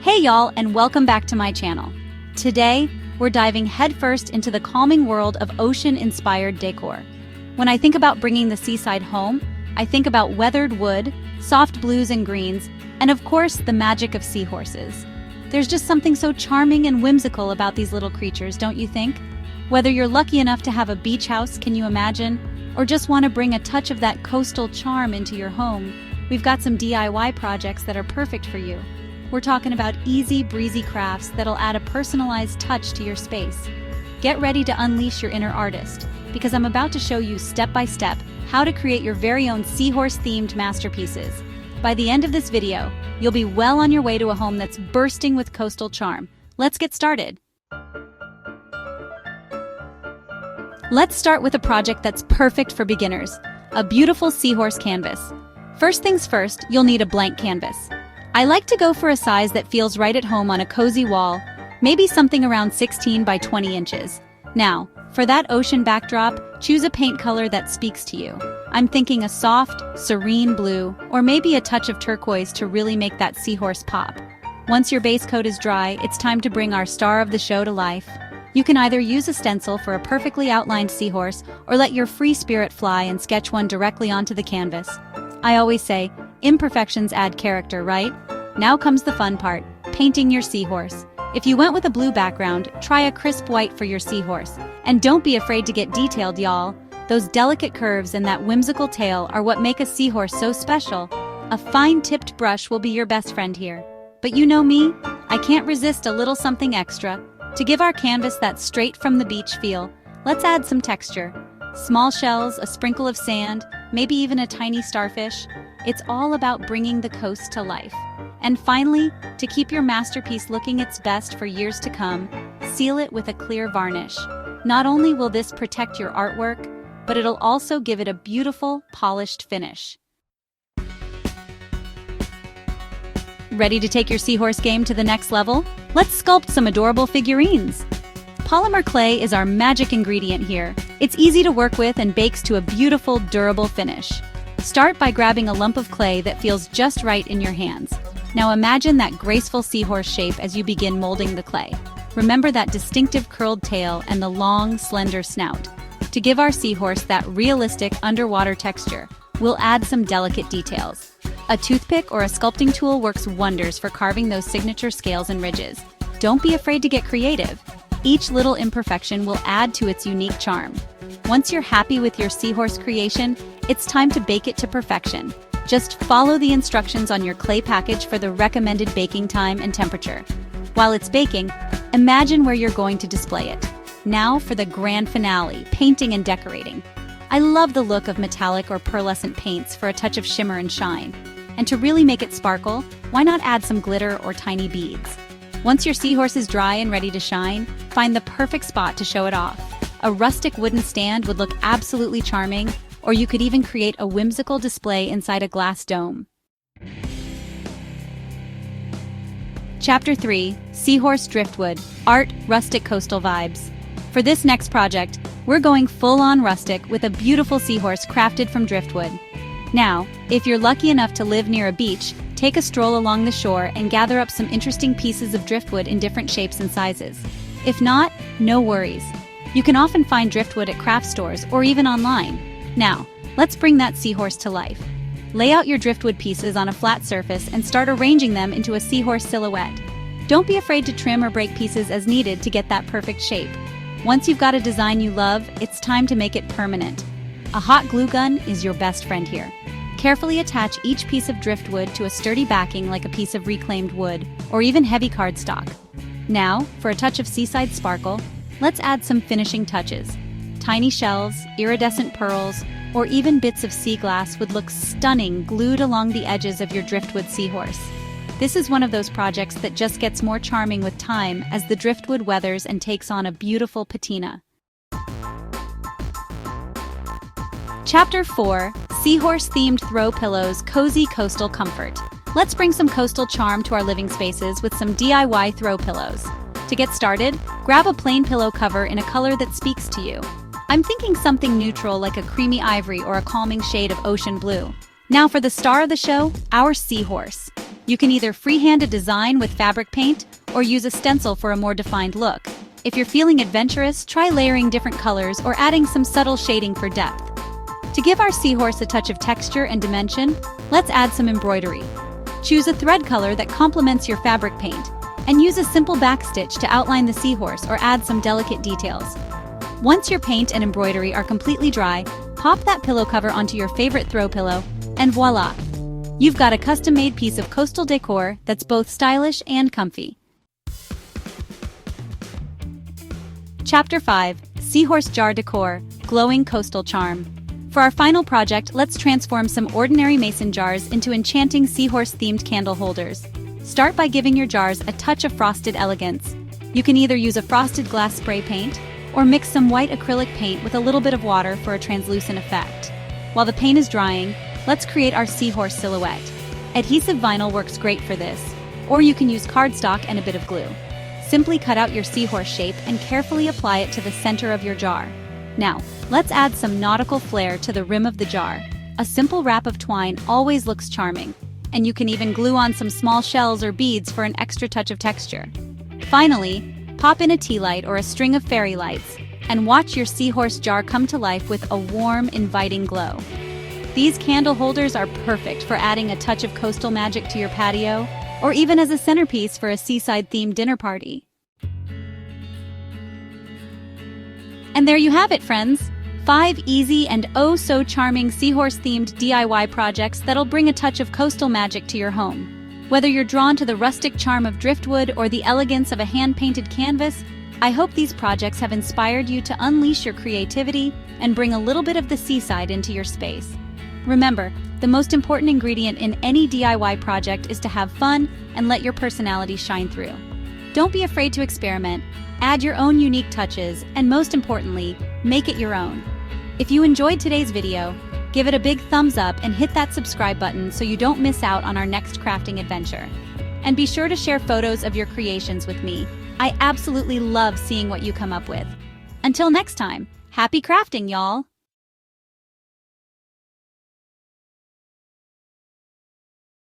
Hey y'all, and welcome back to my channel. Today, we're diving headfirst into the calming world of ocean-inspired decor. When I think about bringing the seaside home, I think about weathered wood, soft blues and greens, and of course, the magic of seahorses. There's just something so charming and whimsical about these little creatures, don't you think? Whether you're lucky enough to have a beach house, can you imagine? Or just want to bring a touch of that coastal charm into your home, we've got some DIY projects that are perfect for you. We're talking about easy, breezy crafts that'll add a personalized touch to your space. Get ready to unleash your inner artist, because I'm about to show you step by step how to create your very own seahorse-themed masterpieces. By the end of this video, you'll be well on your way to a home that's bursting with coastal charm. Let's get started. Let's start with a project that's perfect for beginners, a beautiful seahorse canvas. First things first, you'll need a blank canvas. I like to go for a size that feels right at home on a cozy wall, maybe something around 16 by 20 inches. Now, for that ocean backdrop, choose a paint color that speaks to you. I'm thinking a soft, serene blue, or maybe a touch of turquoise to really make that seahorse pop. Once your base coat is dry, it's time to bring our star of the show to life. You can either use a stencil for a perfectly outlined seahorse, or let your free spirit fly and sketch one directly onto the canvas. I always say, imperfections add character, right? Now comes the fun part, painting your seahorse. If you went with a blue background, try a crisp white for your seahorse. And don't be afraid to get detailed, y'all. Those delicate curves and that whimsical tail are what make a seahorse so special. A fine-tipped brush will be your best friend here. But you know me, I can't resist a little something extra. To give our canvas that straight-from-the-beach feel, let's add some texture. Small shells, a sprinkle of sand, maybe even a tiny starfish. It's all about bringing the coast to life. And finally, to keep your masterpiece looking its best for years to come, seal it with a clear varnish. Not only will this protect your artwork, but it'll also give it a beautiful, polished finish. Ready to take your seahorse game to the next level? Let's sculpt some adorable figurines. Polymer clay is our magic ingredient here. It's easy to work with and bakes to a beautiful, durable finish. Start by grabbing a lump of clay that feels just right in your hands. Now imagine that graceful seahorse shape as you begin molding the clay. Remember that distinctive curled tail and the long, slender snout. To give our seahorse that realistic underwater texture, we'll add some delicate details. A toothpick or a sculpting tool works wonders for carving those signature scales and ridges. Don't be afraid to get creative. Each little imperfection will add to its unique charm. Once you're happy with your seahorse creation, it's time to bake it to perfection. Just follow the instructions on your clay package for the recommended baking time and temperature. While it's baking, imagine where you're going to display it. Now for the grand finale, painting and decorating. I love the look of metallic or pearlescent paints for a touch of shimmer and shine. And to really make it sparkle, why not add some glitter or tiny beads? Once your seahorse is dry and ready to shine, find the perfect spot to show it off. A rustic wooden stand would look absolutely charming, or you could even create a whimsical display inside a glass dome. Chapter 3, Seahorse Driftwood, Art, Rustic Coastal Vibes. For this next project, we're going full-on rustic with a beautiful seahorse crafted from driftwood. Now, if you're lucky enough to live near a beach, take a stroll along the shore and gather up some interesting pieces of driftwood in different shapes and sizes. If not, no worries. You can often find driftwood at craft stores or even online. Now, let's bring that seahorse to life. Lay out your driftwood pieces on a flat surface and start arranging them into a seahorse silhouette. Don't be afraid to trim or break pieces as needed to get that perfect shape. Once you've got a design you love, it's time to make it permanent. A hot glue gun is your best friend here. Carefully attach each piece of driftwood to a sturdy backing like a piece of reclaimed wood, or even heavy cardstock. Now, for a touch of seaside sparkle, let's add some finishing touches. Tiny shells, iridescent pearls, or even bits of sea glass would look stunning glued along the edges of your driftwood seahorse. This is one of those projects that just gets more charming with time as the driftwood weathers and takes on a beautiful patina. Chapter 4, Seahorse-themed throw pillows, cozy coastal comfort. Let's bring some coastal charm to our living spaces with some DIY throw pillows. To get started, grab a plain pillow cover in a color that speaks to you. I'm thinking something neutral like a creamy ivory or a calming shade of ocean blue. Now for the star of the show, our seahorse. You can either freehand a design with fabric paint or use a stencil for a more defined look. If you're feeling adventurous, try layering different colors or adding some subtle shading for depth. To give our seahorse a touch of texture and dimension, let's add some embroidery. Choose a thread color that complements your fabric paint, and use a simple backstitch to outline the seahorse or add some delicate details. Once your paint and embroidery are completely dry, pop that pillow cover onto your favorite throw pillow, and voila! You've got a custom-made piece of coastal decor that's both stylish and comfy. Chapter 5: Seahorse Jar Decor, Glowing Coastal Charm. For our final project, let's transform some ordinary mason jars into enchanting seahorse-themed candle holders. Start by giving your jars a touch of frosted elegance. You can either use a frosted glass spray paint, or mix some white acrylic paint with a little bit of water for a translucent effect. While the paint is drying, let's create our seahorse silhouette. Adhesive vinyl works great for this, or you can use cardstock and a bit of glue. Simply cut out your seahorse shape and carefully apply it to the center of your jar. Now, let's add some nautical flair to the rim of the jar. A simple wrap of twine always looks charming, and you can even glue on some small shells or beads for an extra touch of texture. Finally, pop in a tea light or a string of fairy lights, and watch your seahorse jar come to life with a warm, inviting glow. These candle holders are perfect for adding a touch of coastal magic to your patio, or even as a centerpiece for a seaside-themed dinner party. And there you have it, friends! 5 easy and oh-so-charming seahorse-themed DIY projects that'll bring a touch of coastal magic to your home. Whether you're drawn to the rustic charm of driftwood or the elegance of a hand-painted canvas, I hope these projects have inspired you to unleash your creativity and bring a little bit of the seaside into your space. Remember, the most important ingredient in any DIY project is to have fun and let your personality shine through. Don't be afraid to experiment, add your own unique touches, and most importantly, make it your own. If you enjoyed today's video, give it a big thumbs up and hit that subscribe button so you don't miss out on our next crafting adventure. And be sure to share photos of your creations with me. I absolutely love seeing what you come up with. Until next time, happy crafting, y'all!